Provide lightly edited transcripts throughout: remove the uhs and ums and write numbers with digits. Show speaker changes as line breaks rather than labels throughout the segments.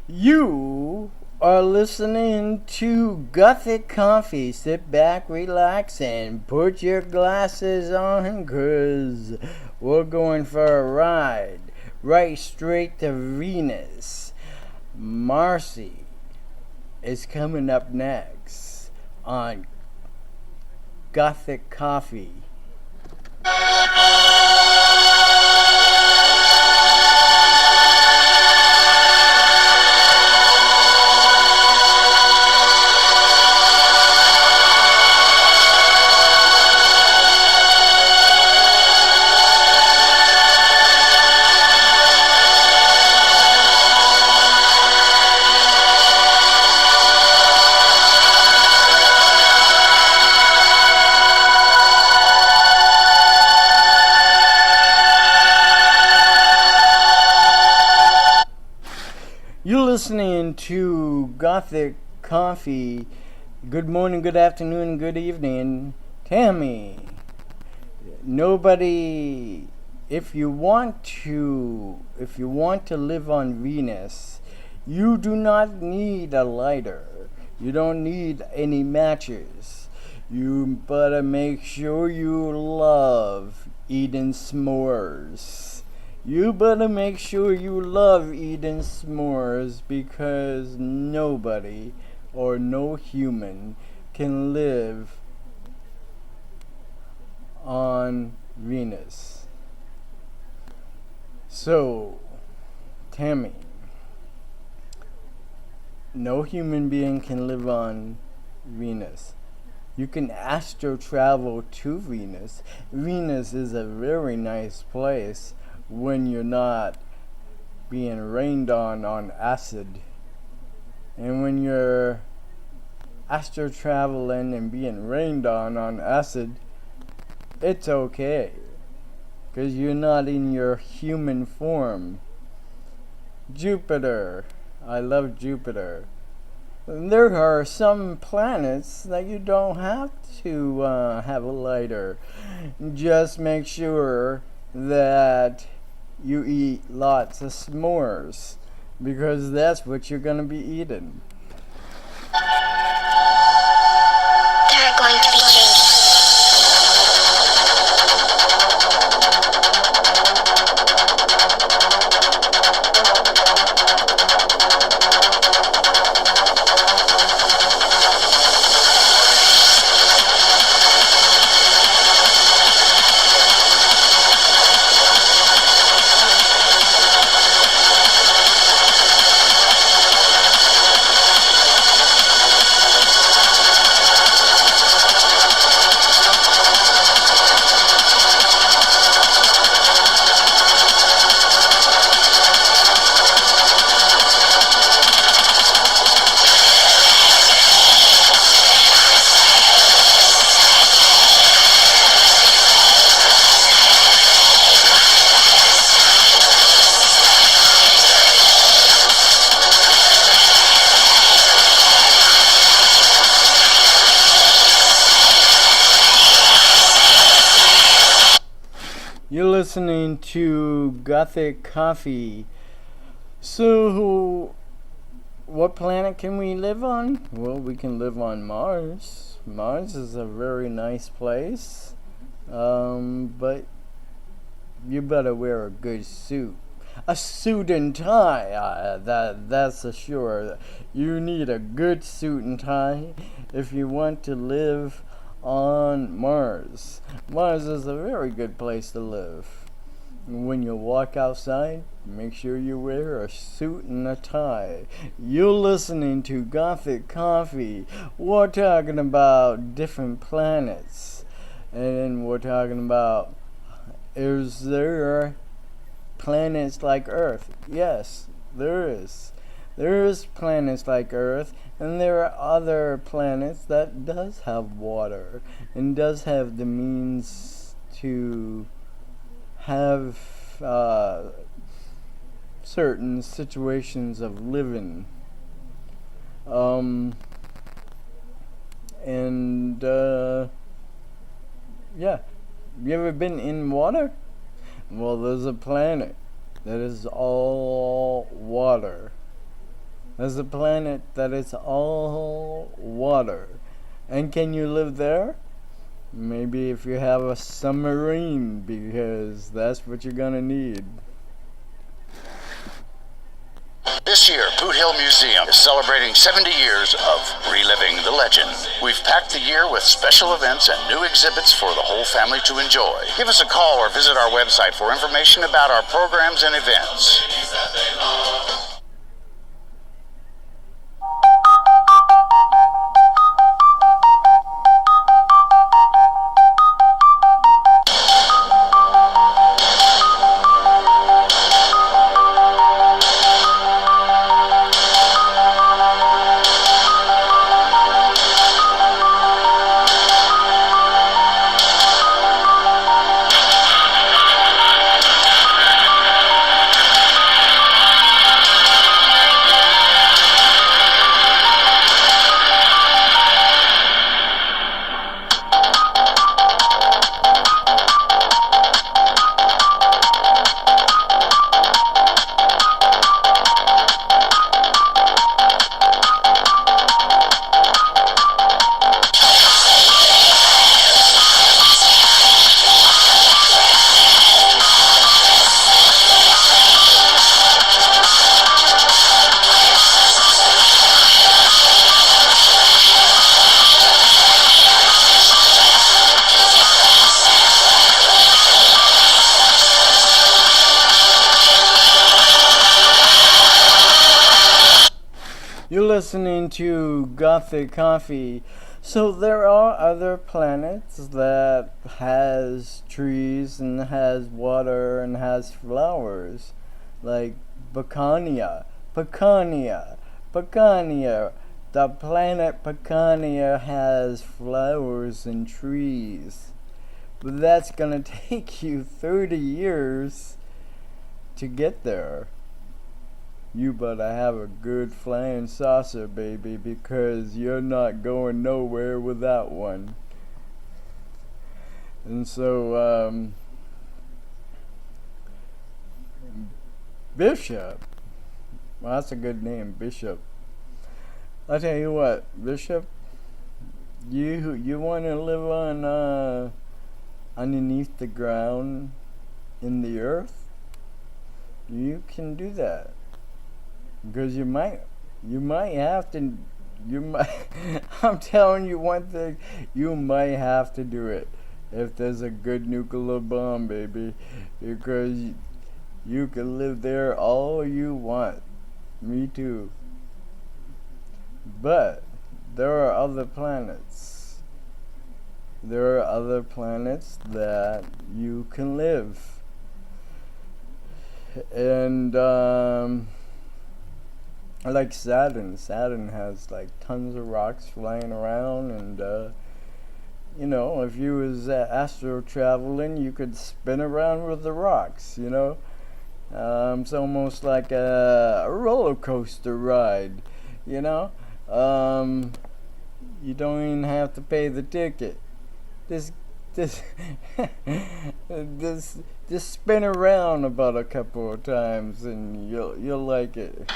You are listening to Gothic Coffee. Sit back, relax, and put your glasses on, cause we're going for a ride right straight to Venus. Marcy is coming up next on Gothic Coffee. You're listening to Gothic Coffee. Good morning, good afternoon, good evening. Tammy. Nobody, if you want to live on Venus, you do not need a lighter. You don't need any matches. You better make sure you love eating s'mores. You better make sure you love eating s'mores, because nobody or no human can live on Venus. So, Tammy, no human being can live on Venus. You can astro travel to Venus. Venus is a very nice place when you're not being rained on acid. And when you're astro traveling and being rained on acid, it's okay, because you're not in your human form. Jupiter. I love Jupiter. There are some planets that you don't have to have a lighter. Just make sure that you eat lots of s'mores, because that's what you're going to be eating.
There are going to be changes.
You're listening to Gothic Coffee. So, what planet can we live on? Well, we can live on Mars. Mars is a very nice place. But you better wear a good suit. A suit and tie, that's a sure. You need a good suit and tie if you want to live on Mars. Mars is a very good place to live. When you walk outside, make sure you wear a suit and a tie. You're listening to Gothic Coffee. We're talking about different planets. And we're talking about, is there planets like Earth? Yes, there is. There is planets like Earth, and there are other planets that does have water and does have the means to have certain situations of living. Yeah. You ever been in water? Well, there's a planet that is all water. There's a planet that is all water. And can you live there? Maybe if you have a submarine, because that's what you're gonna need.
This year, Boot Hill Museum is celebrating 70 years of reliving the legend. We've packed the year with special events and new exhibits for the whole family to enjoy. Give us a call or visit our website for information about our programs and events.
You're listening to Gothic Coffee. So there are other planets that has trees and has water and has flowers, like Bacania. The planet Bacania has flowers and trees. But that's gonna take you 30 years to get there. You better have a good flying saucer, baby, because you're not going nowhere without one. And so, Bishop. Well, that's a good name, Bishop. I'll tell you what, Bishop. You want to live on underneath the ground in the earth? You can do that. Because you might have to, I'm telling you one thing, you might have to do it if there's a good nuclear bomb, baby, because you can live there all you want. Me too. But there are other planets. There are other planets that you can live. And, like Saturn. Saturn has like tons of rocks flying around, and if you was astro traveling, you could spin around with the rocks. It's almost like a roller coaster ride. You don't even have to pay the ticket. Just spin around about a couple of times, and you'll like it.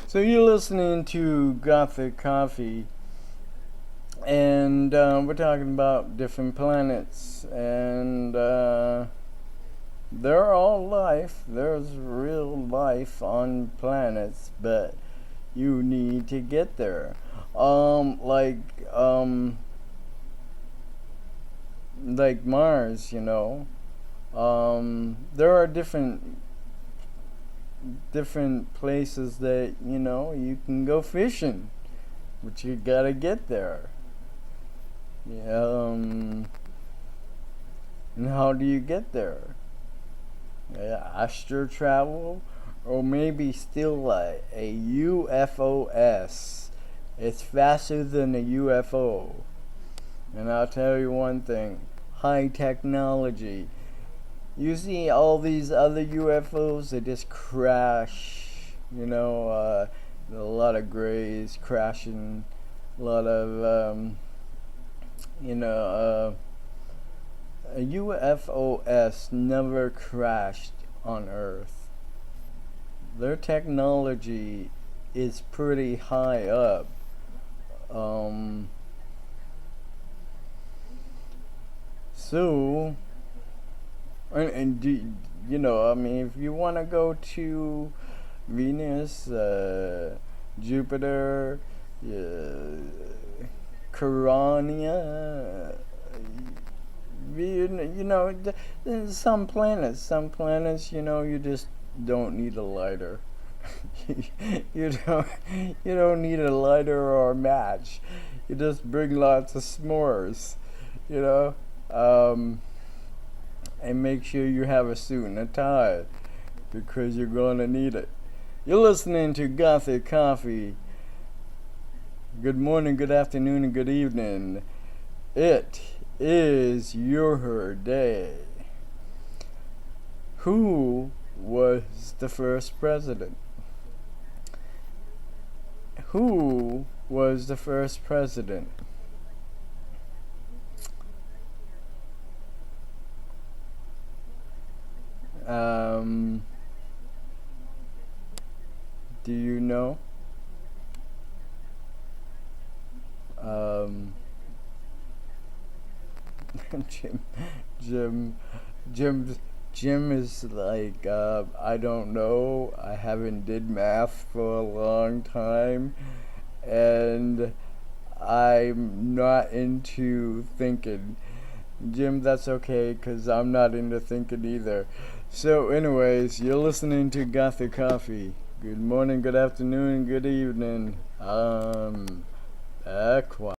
So you're listening to Gothic Coffee, and we're talking about different planets, and they're all life. There's real life on planets, but you need to get there. Like Mars, there are different places that you can go fishing, but you gotta get there. And how do you get there? Astro travel, or maybe still a UFOS. It's faster than a UFO. And I'll tell you one thing, high technology. You see all these other UFOs, they just crash, a lot of grays crashing, a lot of, a UFOs never crashed on Earth. Their technology is pretty high up. So, and if you want to go to Venus, Jupiter, Carania, some planets, you just don't need a lighter. you don't need a lighter or a match. You just bring lots of s'mores, and make sure you have a suit and a tie, because you're going to need it. You're listening to Gothic Coffee. Good morning, good afternoon, and good evening. It is your day. Who was the first president? Who was the first president? Do you know? Jim is like, I don't know. I haven't did math for a long time, and I'm not into thinking. Jim, that's okay, 'cause I'm not into thinking either. So anyways, you're listening to Gothic Coffee. Good morning, good afternoon, good evening. Aqua.